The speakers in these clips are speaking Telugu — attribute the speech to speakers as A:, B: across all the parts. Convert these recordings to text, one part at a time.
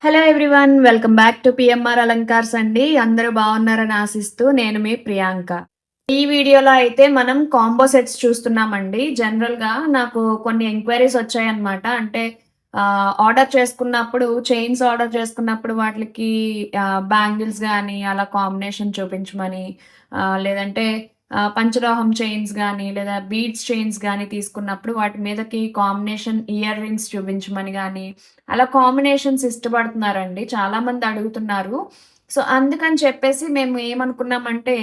A: Hello everyone. Welcome back to PMR Alankars అండి. అందరూ బాగున్నారని ఆశిస్తూ నేను మీ ప్రియాంక. ఈ వీడియోలో అయితే మనం కాంబో సెట్స్ చూస్తున్నామండి. జనరల్‌గా నాకు కొన్ని ఎంక్వైరీస్ వచ్చాయన్నమాట. అంటే ఆర్డర్ చేసుకున్నప్పుడు ఆర్డర్ చేసుకున్నప్పుడు వాటికి బ్యాంగిల్స్ గానీ అలా కాంబినేషన్ చూపించమని, లేదంటే పంచలోహం చైన్స్ గానీ లేదా బీడ్స్ చైన్స్ గానీ తీసుకున్నప్పుడు వాటి మీదకి కాంబినేషన్ ఇయర్ రింగ్స్ చూపించమని గానీ అలా కాంబినేషన్స్ ఇష్టపడుతున్నారండి. చాలామంది అడుగుతున్నారు. సో, అందుకని చెప్పేసి మేము ఏమనుకున్నామంటే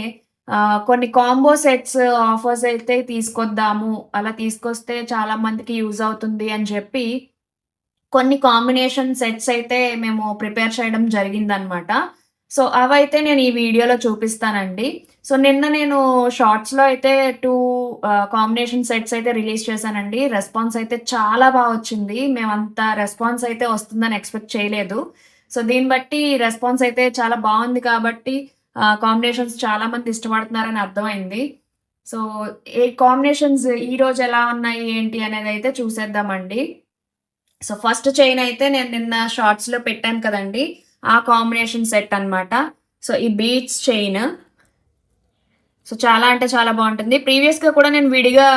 A: కొన్ని కాంబో సెట్స్ ఆఫర్స్ అయితే తీసుకొద్దాము. అలా తీసుకొస్తే చాలా మందికి యూజ్ అవుతుంది అని చెప్పి కొన్ని కాంబినేషన్ సెట్స్ అయితే మేము ప్రిపేర్ చేయడం జరిగిందనమాట. సో, అవైతే నేను ఈ వీడియోలో చూపిస్తానండి. సో, నిన్న నేను షార్ట్స్‌లో అయితే 2 కాంబినేషన్ సెట్స్ అయితే రిలీజ్ చేశానండి. రెస్పాన్స్ అయితే చాలా వచ్చింది. మేమంత రెస్పాన్స్ అయితే వస్తుందని ఎక్స్‌పెక్ట్ చేయలేదు. సో, దీన్ని బట్టి రెస్పాన్స్ అయితే చాలా బావుంది కాబట్టి కాంబినేషన్స్ చాలా మంది ఇష్టపడుతున్నారని అర్థమైంది. సో, ఏ కాంబినేషన్స్ ఈరోజు ఎలా ఉన్నాయి ఏంటి అనేదైతే చూసేద్దామండి. సో, ఫస్ట్ చైన్ అయితే నేను నిన్న షార్ట్స్‌లో పెట్టాను కదండీ! ఆ కాంబినేషన్ సెట్ అన్నమాట. సో, ఈ బీడ్స్ చైన్. సో, చాలా అంటే చాలా బావుంటుంది. ప్రీవియస్‌గా కూడా నేను విడిగా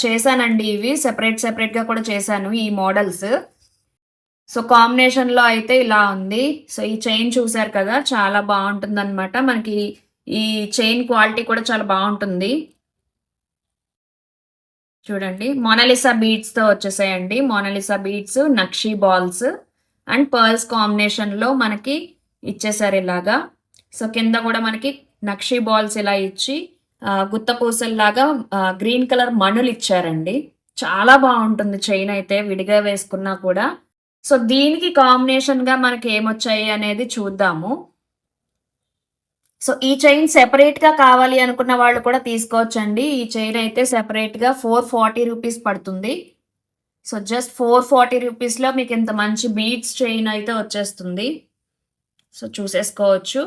A: చేశానండి ఇవి. సెపరేట్‌గా కూడా చేశాను ఈ మోడల్స్. సో, కాంబినేషన్‌లో అయితే ఇలా ఉంది. సో, ఈ చైన్ చూసారు కదా! చాలా బావుంటుందన్నమాట. మనకి ఈ చైన్ క్వాలిటీ కూడా చాలా బావుంటుంది. చూడండి. మోనాలిసా బీడ్స్‌తో వచ్చేసాయండి. మోనాలిసా బీడ్స్, నక్షి బాల్స్ అండ్ పర్ల్స్ కాంబినేషన్‌లో మనకి ఇచ్చేసారు ఇలాగా. సో, కింద కూడా మనకి నక్షి బాల్స్ ఇలా ఇచ్చి గుత్త పూసల్లాగా గ్రీన్ కలర్ మణులిచ్చారండి. చాలా బావుంటుంది చైన్ అయితే విడిగా వేసుకున్నా కూడా. సో, దీనికి కాంబినేషన్‌గా మనకి ఏమొచ్చాయి అనేది చూద్దాము. సో, ఈ చైన్ సెపరేట్‌గా కావాలి అనుకున్న వాళ్ళు కూడా తీసుకోవచ్చండి. ఈ చైన్ అయితే సెపరేట్‌గా 440 రూపీస్ పడుతుంది. సో, జస్ట్ 440 రూపీస్‌లో మీకింత మంచి బీడ్స్ చైన్ అయితే వచ్చేస్తుంది. సో, చూసేసుకోవచ్చు.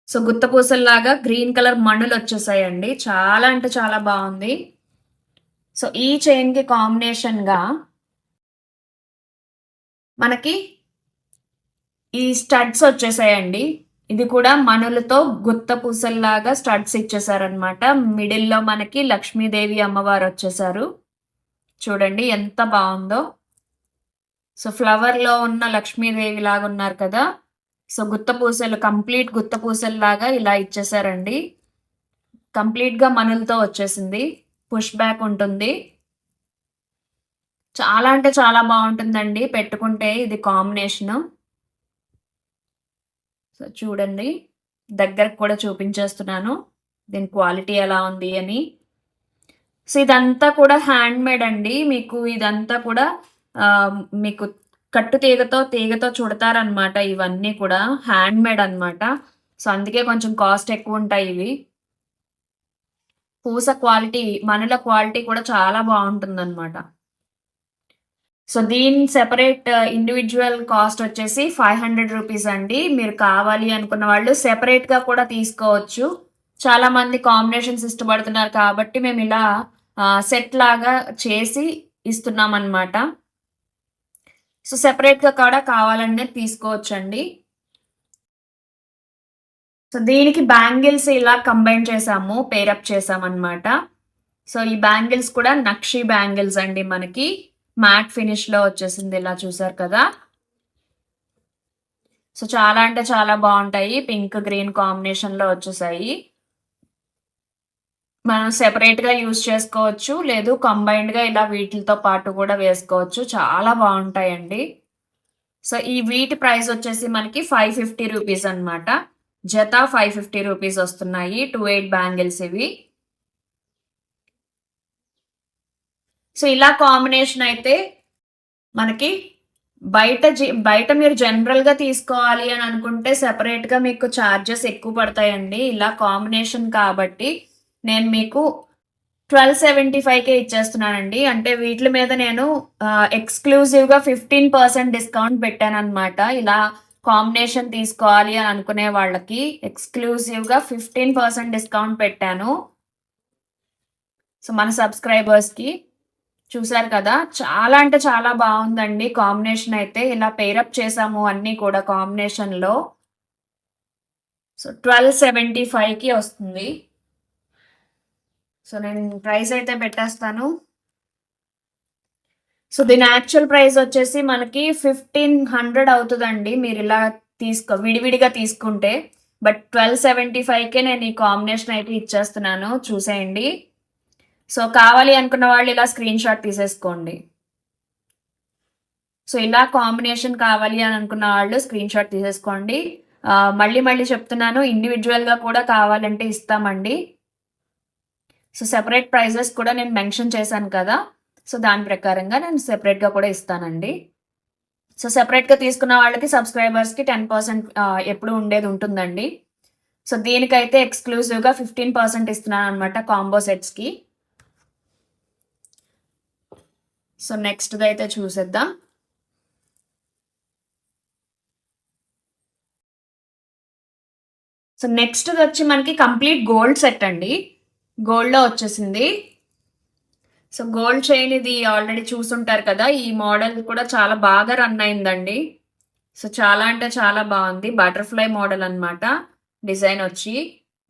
A: సో, గుత్త పూసల్లాగా గ్రీన్ కలర్ మణులొచ్చేసాయండి. చాలా అంటే చాలా బావుంది. సో, ఈ చైన్‌కి కాంబినేషన్‌గా మనకి ఈ స్టడ్స్ వచ్చేసాయండి. ఇది కూడా మణులతో గుత్త పూసల్లాగా స్టడ్స్ ఇచ్చేసారనమాట. మిడిల్‌లో మనకి లక్ష్మీదేవి అమ్మవారొచ్చేసారు. చూడండి ఎంత బావుందో. సో, ఫ్లవర్‌లో ఉన్న లక్ష్మీదేవి లాగున్నారు కదా! సో, గుత్త పూసలు కంప్లీట్ గుత్త పూసల్లాగా ఇలా ఇచ్చేసారండి. కంప్లీట్‌గా మణులతో వచ్చేసింది. పుష్ బ్యాక్ ఉంటుంది. చాలా అంటే చాలా బావుంటుందండి పెట్టుకుంటే ఇది కాంబినేషను. సో, చూడండి. దగ్గరకి కూడా చూపించేస్తున్నాను. దీని క్వాలిటీ ఎలా ఉంది అని. సో, ఇదంతా కూడా హ్యాండ్‌మేడ్ అండి. మీకు ఇదంతా కూడా మీకు కట్టు తీగతో చుడతారనమాట ఇవన్నీ కూడా. హ్యాండ్‌మేడ్ అనమాట. సో, అందుకే కొంచెం కాస్ట్ ఎక్కువుంటాయి ఇవి. పూస క్వాలిటీ, మణుల క్వాలిటీ కూడా చాలా బావుంటుందనమాట. సో, దీని సెపరేట్ ఇండివిడ్యువల్ కాస్ట్ వచ్చేసి 500 రూపీస్ అండి. మీరు కావాలి అనుకున్న వాళ్ళు సెపరేట్‌గా కూడా తీసుకోవచ్చు. చాలా మంది కాంబినేషన్స్ ఇష్టపడుతున్నారు కాబట్టి మేమిలా సెట్ లాగా చేసి ఇస్తున్నామనమాట. సో, సెపరేట్‌గా కూడా కావాలన్నా తీసుకోవచ్చండి. సో, దీనికి బ్యాంగిల్స్ ఇలా కంబైన్ చేసాము. పేరప్ చేసామనమాట. సో, ఈ బ్యాంగిల్స్ కూడా నక్షి బ్యాంగిల్స్ అండి మనకి. మ్యాట్ ఫినిష్‌లో వచ్చేసింది ఇలా చూసారు కదా! సో, చాలా అంటే చాలా బావుంటాయి. పింక్, గ్రీన్ కాంబినేషన్‌లో వచ్చేసాయి. మనం సెపరేట్‌గా యూజ్ చేసుకోవచ్చు. లేదు కంబైన్డ్‌గా ఇలా వీటిలతో పాటు కూడా వేసుకోవచ్చు. చాలా బావుంటాయండి. సో, ఈ వీటి ప్రైస్ వచ్చేసి మనకి 550 రూపీస్ అన్నమాట. జత 550 రూపీస్ వస్తున్నాయి. 28 బ్యాంగిల్స్ ఇవి. సో, ఇలా కాంబినేషన్ అయితే మనకి బయట మీరు జనరల్‌గా తీసుకోవాలి అని అనుకుంటే సెపరేట్‌గా మీకు చార్జెస్ ఎక్కువ పడతాయండి. ఇలా కాంబినేషన్ కాబట్టి నేను మీకు 1275కే ఇచ్చేస్తున్నానండి. అంటే వీట్లి మీద నేను ఎక్స్‌క్లూజివ్‌గా 15% డిస్కౌంట్ పెట్టాననమాట. ఇలా కాంబినేషన్ తీసుకోవాలి అని అనుకునే వాళ్ళకి ఎక్స్‌క్లూజివ్‌గా 15% డిస్కౌంట్ పెట్టాను. సో, మన సబ్‌స్క్రైబర్స్‌కి. చూసారు కదా! చాలా అంటే చాలా బావుందండి కాంబినేషన్ అయితే. ఇలా పెయిరప్ చేసాము అన్నీ కూడా కాంబినేషన్‌లో. సో, 1275కి వస్తుంది. సో, నేను ప్రైస్ అయితే పెట్టేస్తాను. సో, దీని యాక్చువల్ ప్రైస్ వచ్చేసి మనకి 1500 అవుతదండి. మీరిలా విడివిడిగా తీసుకుంటే. బట్ 1275కే నేను ఈ కాంబినేషన్ అయితే ఇచ్చేస్తున్నాను. చూసేయండి. సో, కావాలి అనుకున్న వాళ్ళు ఇలా స్క్రీన్ షాట్ తీసేసుకోండి. సో, ఇలా కాంబినేషన్ కావాలి అని అనుకున్న వాళ్ళు స్క్రీన్ షాట్ తీసేసుకోండి. మళ్ళీ మళ్ళీ చెప్తున్నాను, ఇండివిడ్యువల్‌గా కూడా కావాలంటే ఇస్తామండి. సో, సెపరేట్ ప్రైజెస్ కూడా నేను మెన్షన్ చేశాను కదా! సో, దాని ప్రకారంగా నేను సెపరేట్‌గా కూడా ఇస్తానండి. సో, సెపరేట్‌గా తీసుకున్న వాళ్ళకి సబ్‌స్క్రైబర్స్‌కి 10% ఎప్పుడు ఉండేది ఉంటుందండి. సో, దీనికైతే ఎక్స్‌క్లూజివ్‌గా 15% ఇస్తున్నాననమాట కాంబో సెట్స్‌కి. సో, నెక్స్ట్‌దైతే చూసేద్దాం. సో, నెక్స్ట్‌దొచ్చి మనకి కంప్లీట్ గోల్డ్ సెట్ అండి. గోల్డ్‌లో వచ్చేసింది. సో, గోల్డ్ చైన్ ఇది ఆల్రెడీ చూసుంటారు కదా! ఈ మోడల్ కూడా చాలా బాగా రన్ అయిందండి. సో, చాలా అంటే చాలా బావుంది. బటర్‌ఫ్లై మోడల్ అన్నమాట. డిజైన్ వచ్చి.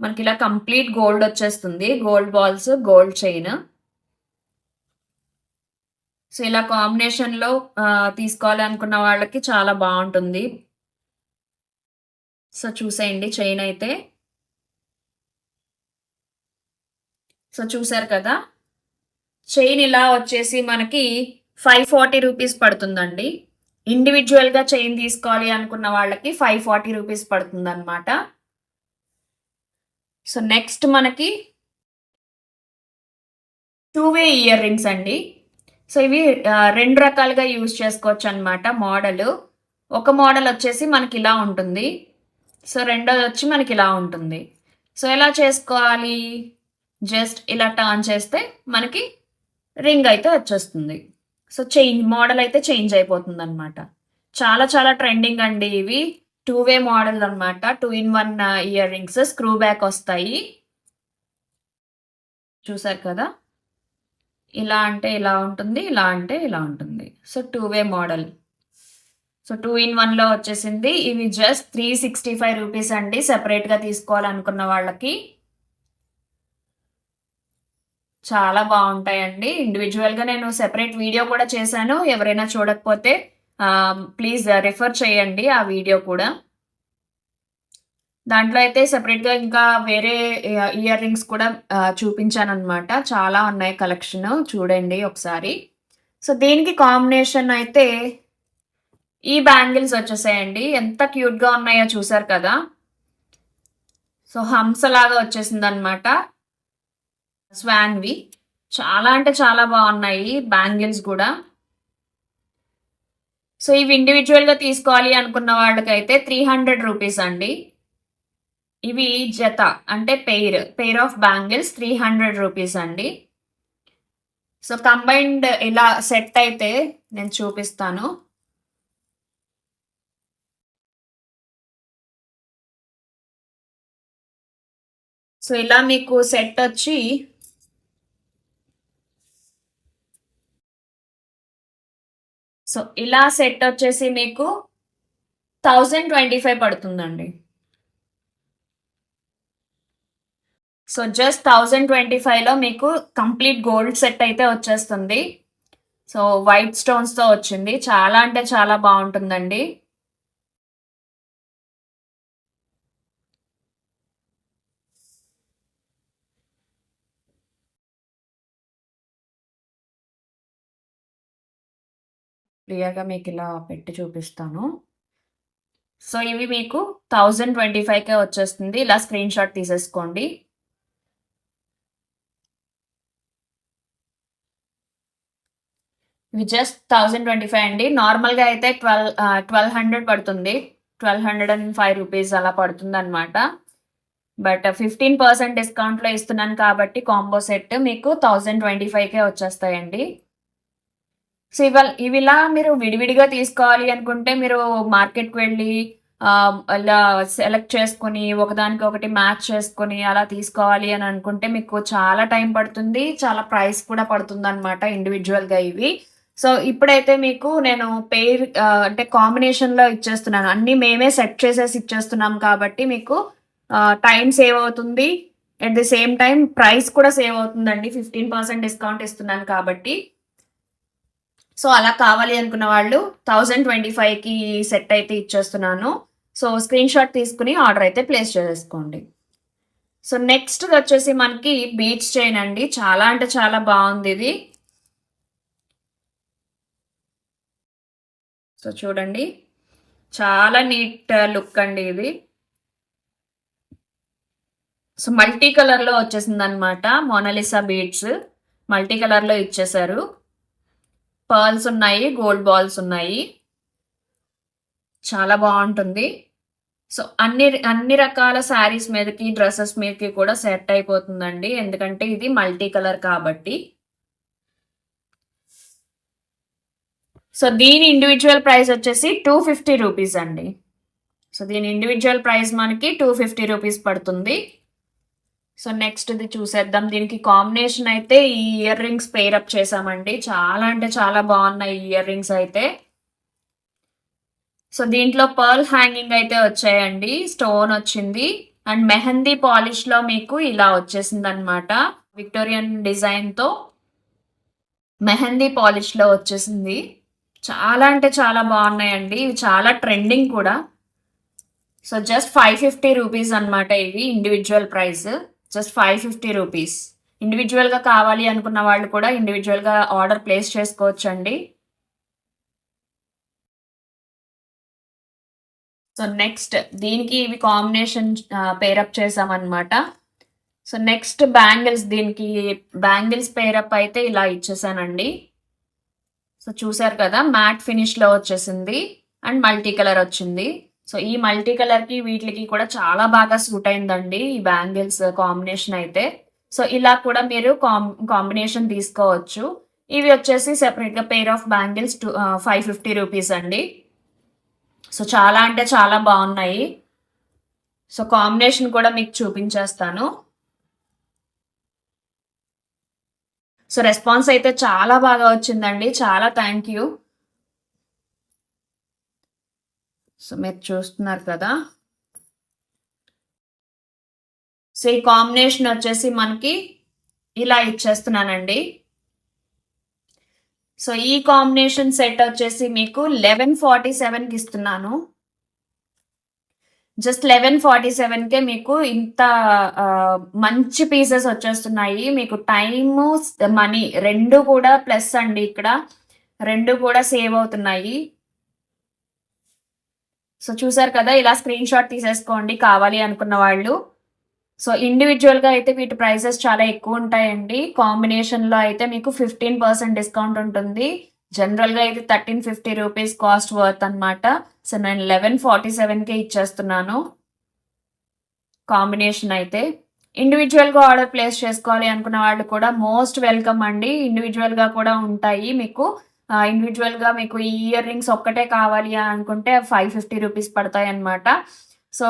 A: మనకిలా కంప్లీట్ గోల్డ్ వచ్చేస్తుంది. Gold balls, gold chain. So, ఇలా కాంబినేషన్‌లో తీసుకోవాలి అనుకున్న వాళ్ళకి చాలా బావుంటుంది. సో, చూసేయండి చైన్ అయితే. సో, చూసారు కదా! చైన్ ఇలా వచ్చేసి మనకి 540 రూపీస్ పడుతుందండి. ఇండివిడ్యువల్‌గా చైన్ తీసుకోవాలి అనుకున్న వాళ్ళకి 540 రూపీస్ పడుతుందన్నమాట. సో, నెక్స్ట్ మనకి 2 వే ఇయర్ రింగ్స్ అండి. సో, ఇవి 2 రకాలుగా యూజ్ చేసుకోవచ్చనమాట మోడలు. ఒక మోడల్ వచ్చేసి మనకిలా ఉంటుంది. సో, రెండోదొచ్చి మనకిలా ఉంటుంది. సో, ఎలా చేసుకోవాలి? జస్ట్ ఇలా టర్న్ చేస్తే మనకి రింగ్ అయితే వచ్చేస్తుంది. సో, మోడల్ అయితే చేంజ్ అయిపోతుందనమాట. చాలా చాలా ట్రెండింగ్ అండి ఇవి. 2 వే మోడల్ అనమాట. 2 in 1 ear rings screw back వస్తాయి. చూసారు కదా! ఇలా అంటే ఇలా ఉంటుంది. ఇలా అంటే ఇలా ఉంటుంది. So, 2 way model. So, 2 in 1లో వచ్చేసింది. ఇవి జస్ట్ 365 రూపీస్ అండి సెపరేట్‌గా తీసుకోవాలనుకున్న వాళ్ళకి. చాలా బావుంటాయండి. ఇండివిడ్యువల్‌గా నేను సెపరేట్ వీడియో కూడా చేశాను. ఎవరైనా చూడకపోతే ప్లీజ్ రిఫర్ చేయండి ఆ వీడియో కూడా. దాంట్లో అయితే సెపరేట్‌గా ఇంకా వేరే ఇయర్ రింగ్స్ కూడా చూపించాననమాట. చాలా ఉన్నాయి కలెక్షన్ చూడండి ఒకసారి. సో, దీనికి కాంబినేషన్ అయితే ఈ బ్యాంగిల్స్ వచ్చేసాయండి. ఎంత క్యూట్‌గా ఉన్నాయో చూసారు కదా! సో, హంసలాగా వచ్చేసిందనమాట. స్వాన్‌వి. చాలా అంటే చాలా బావున్నాయి బ్యాంగిల్స్ గూడా. సో, ఇవి ఇండివిడ్యువల్‌గా తీసుకోవాలి అనుకున్న వాళ్ళకైతే 300 రూపీస్ అండి. ఇవి జత అంటే పెయిర్ ఆఫ్ బ్యాంగిల్స్ 300 రూపీస్ అండి. సో, కంబైన్డ్ ఇలా సెట్ అయితే నేను చూపిస్తాను. సో, ఇలా మీకు సెట్ వచ్చి సో, ఇలా సెట్ వచ్చేసి మీకు 1025 పడుతుందండి. సో, జస్ట్ 1025లో మీకు కంప్లీట్ గోల్డ్ సెట్ అయితే వచ్చేస్తుంది. సో, వైట్ స్టోన్స్‌తో వచ్చింది. చాలా అంటే చాలా బావుంటుందండి. క్లియర్‌గా మీకిలా పెట్టి చూపిస్తాను. సో, ఇవి మీకు 1025కే వచ్చేస్తుంది. ఇలా స్క్రీన్ షాట్ తీసేసుకోండి. ఇవి జస్ట్ 1025 అండి. నార్మల్‌గా అయితే 1200 పడుతుంది. 1205 రూపీస్ అలా పడుతుందనమాట. బట్ 15% డిస్కౌంట్‌లో ఇస్తున్నాను కాబట్టి కాంబో సెట్ మీకు 1025కే వచ్చేస్తాయండి. సో, ఇవిలా మీరు విడివిడిగా తీసుకోవాలి అనుకుంటే మీరు మార్కెట్‌కి వెళ్ళి ఇలా సెలెక్ట్ చేసుకొని ఒకదానికి ఒకటి మ్యాచ్ చేసుకొని అలా తీసుకోవాలి అని అనుకుంటే మీకు చాలా టైం పడుతుంది. చాలా ప్రైస్ కూడా పడుతుందనమాట ఇండివిడ్యువల్‌గా ఇవి. సో, ఇప్పుడైతే మీకు నేను అంటే కాంబినేషన్‌లో ఇచ్చేస్తున్నాను. అన్నీ మేమే సెట్ చేసేసి ఇచ్చేస్తున్నాం కాబట్టి మీకు టైం సేవ్ అవుతుంది. At the same time price కూడా సేవ్ అవుతుందండి. 15% డిస్కౌంట్ ఇస్తున్నాను కాబట్టి. సో, అలా కావాలి అనుకున్న వాళ్ళు 1025కి సెట్ అయితే ఇచ్చేస్తున్నాను. సో, స్క్రీన్‌షాట్ తీసుకొని ఆర్డర్ అయితే ప్లేస్ చేసేసుకోండి. సో, నెక్స్ట్‌దొచ్చేసి మనకి బీడ్స్ చైన్ అండి. చాలా అంటే చాలా బావుందిది. సో, చూడండి. చాలా నీట్ లుక్ అండి ఇది. సో, మల్టీ కలర్‌లో వచ్చేసిందనమాట. Mona Lisa beads. మల్టీ కలర్‌లో ఇచ్చేశారు. పర్ల్స్ ఉన్నాయి. గోల్డ్ బాల్స్ ఉన్నాయి. చాలా బావుంటుంది. సో, అన్ని రకాల శారీస్ మీదకి, డ్రెసెస్ మీదకి కూడా సెట్ అయిపోతుందండి. ఎందుకంటే ఇది మల్టీ కలర్ కాబట్టి. సో, దీని ఇండివిడ్యువల్ ప్రైస్ వచ్చేసి 250 రూపీస్ అండి. సో, దీని ఇండివిడ్యువల్ ప్రైస్ మనకి 250 రూపీస్ పడుతుంది. సో, నెక్స్ట్‌ది చూసేద్దాం. దీనికి కాంబినేషన్ అయితే ఈ ఇయర్ రింగ్స్ పెయిర్ అప్ చేశామండి. చాలా అంటే చాలా బావున్నాయి ఈ ఇయర్ రింగ్స్ అయితే. సో, దీంట్లో పర్ల్ హ్యాంగింగ్ అయితే వచ్చాయండి. స్టోన్ వచ్చింది. అండ్ మెహందీ పాలిష్‌లో మీకు ఇలా వచ్చేసిందనమాట. విక్టోరియన్ డిజైన్‌తో మెహందీ పాలిష్‌లో వచ్చేసింది. చాలా అంటే చాలా బావున్నాయండి. ఇవి చాలా ట్రెండింగ్ కూడా. సో, జస్ట్ 550 రూపీస్ అనమాట ఇవి ఇండివిడ్యువల్ ప్రైస్. Just 550 rupees. ఇండివిడ్యువల్‌గా కావాలి అనుకున్న వాళ్ళు కూడా ఇండివిడ్యువల్‌గా ఆర్డర్ ప్లేస్ చేసుకోవచ్చండి. సో, నెక్స్ట్ దీనికి ఇవి కాంబినేషన్ పేరప్ చేశామనమాట. సో, నెక్స్ట్ దీనికి బ్యాంగిల్స్ పేరప్ అయితే ఇలా ఇచ్చేసానండి. సో, చూసారు కదా! మ్యాట్ ఫినిష్‌లో వచ్చేసింది. అండ్ మల్టీ కలర్ వచ్చింది. సో, ఈ మల్టీ కలర్‌కి వీటిలికి కూడా చాలా బాగా సూట్ అయిందండి. ఈ బ్యాంగిల్స్ కాంబినేషన్ అయితే. సో, ఇలా కూడా మీరు కాంబినేషన్ తీసుకోవచ్చు. ఇవి వచ్చేసి సెపరేట్‌గా పెయిర్ ఆఫ్ బ్యాంగిల్స్ 550 రూపీస్ అండి. సో, చాలా అంటే చాలా బావున్నాయి. సో, కాంబినేషన్ కూడా మీకు చూపించేస్తాను. సో, రెస్పాన్స్ అయితే చాలా బాగా వచ్చిందండి. చాలా థ్యాంక్ యూ. సో, మీరు చూస్తున్నారు కదా! సో, ఈ కాంబినేషన్ వచ్చేసి మనకి ఇలా ఇచ్చేస్తున్నానండి. సో, ఈ కాంబినేషన్ సెట్ వచ్చేసి మీకు 1147కి ఇస్తున్నాను. జస్ట్ 1147కే మీకు ఇంత మంచి పీసెస్ వచ్చేస్తున్నాయి. మీకు టైము, మనీ 2 కూడా ప్లస్ అండి ఇక్కడ. 2 కూడా సేవ్ అవుతున్నాయి. సో, చూసారు కదా! ఇలా స్క్రీన్‌షాట్ తీసేసుకోండి కావాలి అనుకున్న వాళ్ళు. సో, ఇండివిడ్యువల్‌గా అయితే వీటి ప్రైసెస్ చాలా ఎక్కువుంటాయండి. కాంబినేషన్‌లో అయితే మీకు 15% డిస్కౌంట్ ఉంటుంది. జనరల్‌గా ఇది 1350 రూపీస్ కాస్ట్ వర్త్ అనమాట. సో, నేను 1147కే ఇచ్చేస్తున్నాను. కాంబినేషన్ అయితే. ఇండివిడ్యువల్‌గా ఆర్డర్ ప్లేస్ చేసుకోవాలి అనుకున్న వాళ్ళు కూడా మోస్ట్ వెల్కమ్ అండి. ఇండివిడ్యువల్‌గా కూడా ఉంటాయి మీకు. ఇండివిడ్యువల్‌గా మీకు ఈ ఇయర్ రింగ్స్ ఒక్కటే కావాలి అనుకుంటే 550 రూపీస్ పడతాయన్నమాట. సో,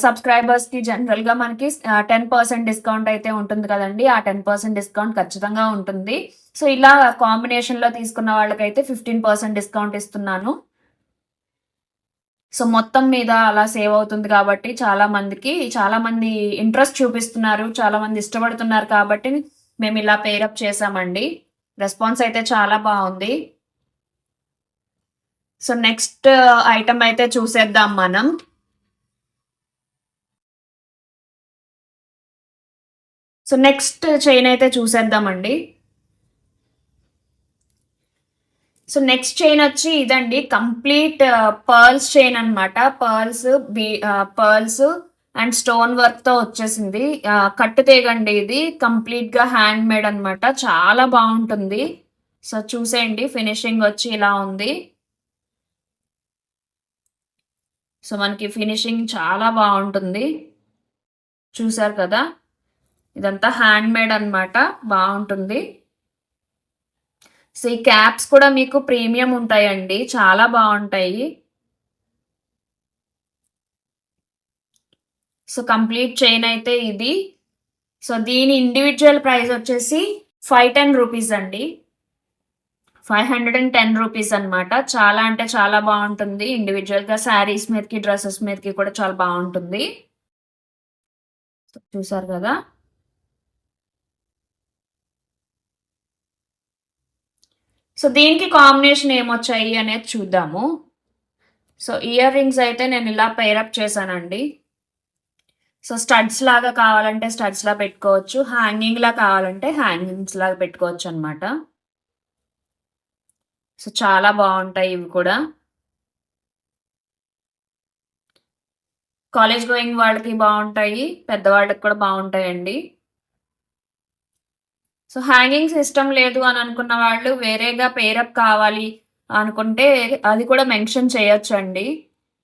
A: సబ్స్క్రైబర్స్‌కి జనరల్‌గా మనకి 10% డిస్కౌంట్ అయితే ఉంటుంది కదండీ! ఆ 10% డిస్కౌంట్ ఖచ్చితంగా ఉంటుంది. సో, ఇలా కాంబినేషన్‌లో తీసుకున్న వాళ్ళకైతే 15% డిస్కౌంట్ ఇస్తున్నాను. సో, మొత్తం మీద అలా సేవ్ అవుతుంది కాబట్టి చాలా మంది ఇంట్రెస్ట్ చూపిస్తున్నారు. చాలా మంది ఇష్టపడుతున్నారు కాబట్టి మేమిలా పేరప్ చేశామండి. రెస్పాన్స్ అయితే చాలా బావుంది. సో, నెక్స్ట్ ఐటెమ్ అయితే చూసేద్దాం మనం. సో, నెక్స్ట్ చైన్ అయితే చూసేద్దామండి. సో, నెక్స్ట్ చైన్ వచ్చి ఇదండి. కంప్లీట్ పర్ల్స్ చైన్ అనమాట. పర్ల్స్ అండ్ స్టోన్ వర్క్‌తో వచ్చేసింది. కట్టు తీగండి ఇది. కంప్లీట్‌గా హ్యాండ్ మేడ్ అనమాట. చాలా బావుంటుంది. సో, చూసేయండి ఫినిషింగ్ వచ్చి ఇలా ఉంది. సో, మనకి ఫినిషింగ్ చాలా బావుంటుంది. చూసారు కదా! ఇదంతా హ్యాండ్ మేడ్ అనమాట. బావుంటుంది. సో, ఈ క్యాప్స్ కూడా మీకు ప్రీమియం ఉంటాయండి. చాలా బావుంటాయి. సో కంప్లీట్ చైన్ అయితే ఇది. సో దీని ఇండివిజువల్ ప్రైస్ వచ్చేసి 510 రూపీస్ అండి. 510 రూపీస్ అనమాట. చాలా అంటే చాలా బాగుంటుంది. ఇండివిజువల్గా శారీస్ మీదకి, డ్రెస్సెస్ మీదకి కూడా చాలా బాగుంటుంది. చూసారు కదా. సో దీనికి కాంబినేషన్ ఏమొచ్చాయి అనేది చూద్దాము. సో ఇయర్ రింగ్స్ అయితే నేను ఇలా పేరప్ చేశానండి. సో స్టడ్స్ లాగా కావాలంటే స్టడ్స్ లా పెట్టుకోవచ్చు, హ్యాంగింగ్ లా కావాలంటే హ్యాంగింగ్స్ లాగా పెట్టుకోవచ్చు అనమాట. సో చాలా బాగుంటాయి ఇవి కూడా. కాలేజ్ గోయింగ్ వాళ్ళకి బాగుంటాయి, పెద్దవాళ్ళకి కూడా బాగుంటాయండి. సో హ్యాంగింగ్స్ ఇష్టం లేదు అని అనుకున్న వాళ్ళు వేరేగా పేరప్ కావాలి అనుకుంటే అది కూడా మెన్షన్ చేయొచ్చు అండి.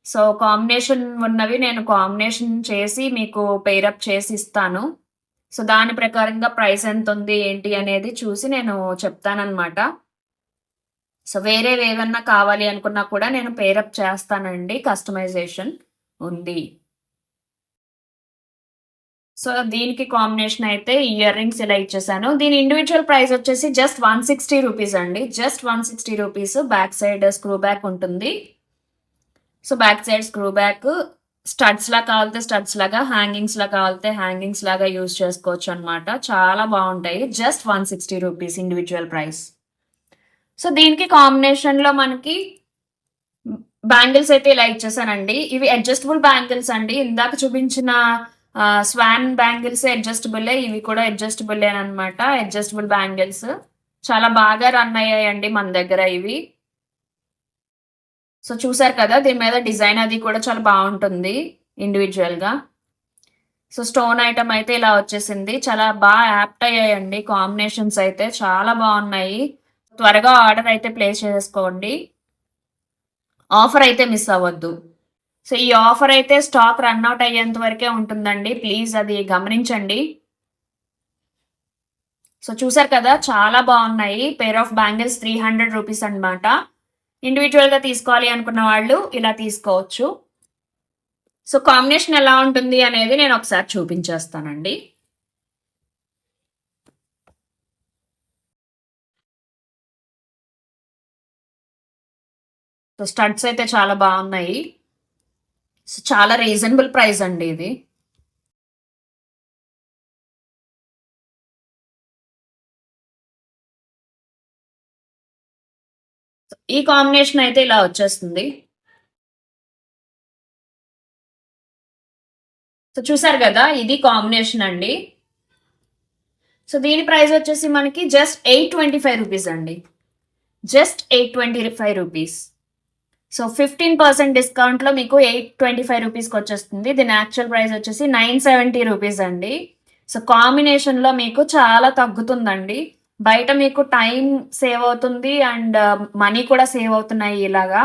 A: సో కాంబినేషన్ ఉన్నవి నేను కాంబినేషన్ చేసి మీకు పేరప్ చేసి ఇస్తాను. సో దాని ప్రకారంగా ప్రైస్ ఎంత ఉంది ఏంటి అనేది చూసి నేను చెప్తానన్నమాట. సో వేరేవి ఏమన్నా కావాలి అనుకున్నా కూడా నేను పేరప్ చేస్తానండి, కస్టమైజేషన్ ఉంది. సో దీనికి కాంబినేషన్ అయితే ఇయర్ రింగ్స్ ఇలా ఇచ్చేసాను. దీని ఇండివిజువల్ ప్రైస్ వచ్చేసి జస్ట్ 160 రూపీస్ అండి. Just 160 rupees. Back side screw back ఉంటుంది. So back side screw back, studs లా కావాలితే స్టడ్స్ లాగా, హ్యాంగింగ్స్ లా కావాలితే హ్యాంగింగ్స్ లాగా యూజ్ చేసుకోవచ్చు అనమాట. చాలా బాగుంటాయి. Just 160 rupees individual price. So దీనికి కాంబినేషన్ లో మనకి బ్యాంగిల్స్ అయితే ఇలా ఇచ్చేసానండి. ఇవి అడ్జస్టబుల్ బ్యాంగిల్స్ అండి. ఇందాక చూపించిన స్వాన్ బ్యాంగిల్స్ అడ్జస్టబుల్, ఇవి కూడా అడ్జస్టబుల్ అనమాట. అడ్జస్టబుల్ బ్యాంగిల్స్ చాలా బాగా రన్ అయ్యాయండి మన దగ్గర ఇవి. సో చూసారు కదా, దీని మీద డిజైన్ అది కూడా చాలా బాగుంటుంది ఇండివిజువల్ గా. సో స్టోన్ ఐటమ్ అయితే ఇలా వచ్చేసింది. చాలా బాగా యాప్ట్ అయ్యాయండి. కాంబినేషన్స్ అయితే చాలా బాగున్నాయి. త్వరగా ఆర్డర్ అయితే ప్లేస్ చేసుకోండి. ఆఫర్ అయితే మిస్ అవ్వద్దు. సో ఈ ఆఫర్ అయితే స్టాక్ రన్ అవుట్ అయ్యేంత వరకే ఉంటుందండి. ప్లీజ్ అది గమనించండి. సో చూసారు కదా, చాలా బాగున్నాయి. పేర్ ఆఫ్ బ్యాంగిల్స్ 300 రూపీస్ అనమాట. ఇండివిజువల్ గా తీసుకోవాలి అనుకున్న వాళ్ళు ఇలా తీసుకోవచ్చు. సో కాంబినేషన్ ఎలా ఉంటుంది అనేది నేను ఒకసారి చూపించేస్తానండి. సో స్టడ్స్ అయితే చాలా బాగున్నాయి. సో చాలా రీజనబుల్ ప్రైస్ అండి ఇది. ఈ కాంబినేషన్ అయితే ఇలా వచ్చేస్తుంది. సో చూసారు కదా, ఇది కాంబినేషన్ అండి. సో దీని ప్రైస్ వచ్చేసి మనకి జస్ట్ 825 రూపీస్ అండి. Just 825 rupees. సో 15% డిస్కౌంట్లో మీకు 825 రూపీస్కి వచ్చేస్తుంది. దీని యాక్చువల్ ప్రైస్ వచ్చేసి 970 రూపీస్ అండి. సో కాంబినేషన్లో మీకు చాలా తగ్గుతుందండి. బయట మీకు టైం సేవ్ అవుతుంది అండ్ మనీ కూడా సేవ్ అవుతున్నాయి ఇలాగా.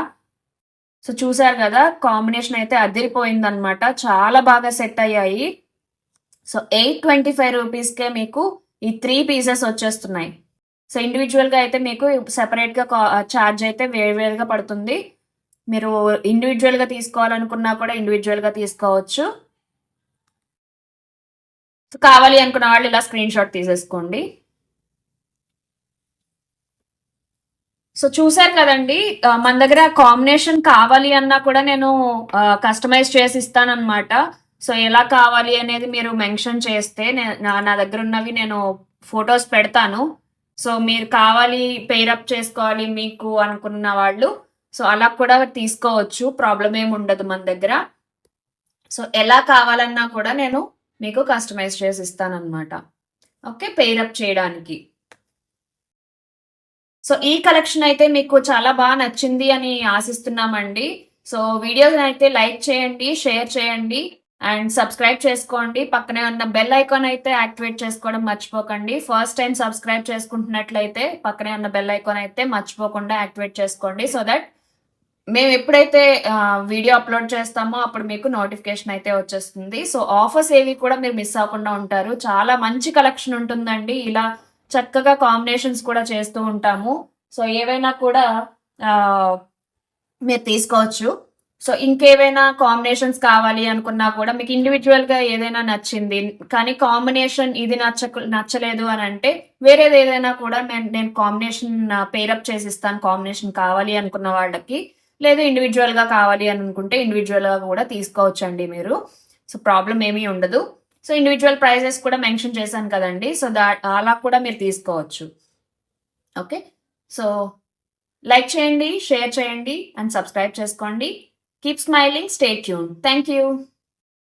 A: సో చూసారు కదా, కాంబినేషన్ అయితే అదిరిపోయింది అనమాట. చాలా బాగా సెట్ అయ్యాయి. సో 825 రూపీస్కే మీకు ఈ 3 పీసెస్ వచ్చేస్తున్నాయి. సో ఇండివిజువల్గా అయితే మీకు సెపరేట్గా ఛార్జ్ అయితే వేరువేరుగా పడుతుంది. మీరు ఇండివిజువల్గా తీసుకోవాలనుకున్నా కూడా ఇండివిజువల్గా తీసుకోవచ్చు. సో కావాలి అనుకున్న వాళ్ళు ఇలా స్క్రీన్ షాట్ తీసేసుకోండి. సో చూసారు కదండి, మన దగ్గర కాంబినేషన్ కావాలి అన్నా కూడా నేను కస్టమైజ్ చేసి ఇస్తానన్నమాట. సో ఎలా కావాలి అనేది మీరు మెన్షన్ చేస్తే నా దగ్గర ఉన్నవి నేను ఫొటోస్ పెడతాను. సో మీరు కావాలి పేరప్ చేసుకోవాలి మీకు అనుకున్న వాళ్ళు సో అలా కూడా తీసుకోవచ్చు. ప్రాబ్లం ఏమి ఉండదు మన దగ్గర. సో ఎలా కావాలన్నా కూడా నేను మీకు కస్టమైజ్ చేసి ఇస్తానన్నమాట. ఓకే, పేరప్ చేయడానికి. సో ఈ కలెక్షన్ అయితే మీకు చాలా బాగా నచ్చింది అని ఆశిస్తున్నామండి. సో వీడియోని అయితే లైక్ చేయండి, షేర్ చేయండి అండ్ సబ్స్క్రైబ్ చేసుకోండి. పక్కనే ఉన్న బెల్ ఐకాన్ అయితే యాక్టివేట్ చేసుకోవడం మర్చిపోకండి. ఫస్ట్ టైం సబ్స్క్రైబ్ చేసుకుంటున్నట్లయితే పక్కనే ఉన్న బెల్ ఐకాన్ అయితే మర్చిపోకుండా యాక్టివేట్ చేసుకోండి. సో దట్ మేము ఎప్పుడైతే వీడియో అప్లోడ్ చేస్తామో అప్పుడు మీకు నోటిఫికేషన్ అయితే వచ్చేస్తుంది. సో ఆఫర్స్ ఏవి కూడా మీరు మిస్ అవ్వకుండా ఉంటారు. చాలా మంచి కలెక్షన్ ఉంటుందండి. ఇలా చక్కగా కాంబినేషన్స్ కూడా చేస్తూ ఉంటాము. సో ఏవైనా కూడా మీరు తీసుకోవచ్చు. సో ఇంకేవైనా కాంబినేషన్స్ కావాలి అనుకున్నా కూడా మీకు ఇండివిడ్యువల్‌గా ఏదైనా నచ్చింది. కానీ కాంబినేషన్ ఇది నచ్చలేదు అనంటే వేరేది ఏదైనా కూడా నేను కాంబినేషన్ పేరప్ చేసిస్తాను కాంబినేషన్ కావాలి అనుకున్న వాళ్ళకి. లేదు ఇండివిడ్యువల్‌గా కావాలి అని అనుకుంటే ఇండివిడ్యువల్‌గా కూడా తీసుకోవచ్చండి మీరు. సో ప్రాబ్లమ్ ఏమీ ఉండదు. సో ఇండివిడ్యువల్ ప్రైజెస్ కూడా మెన్షన్ చేశాను కదండీ! సో అలా కూడా మీరు తీసుకోవచ్చు. ఓకే. సో లైక్ చేయండి, షేర్ చేయండి అండ్ సబ్స్క్రైబ్ చేసుకోండి. Keep smiling, stay tuned. Thank you.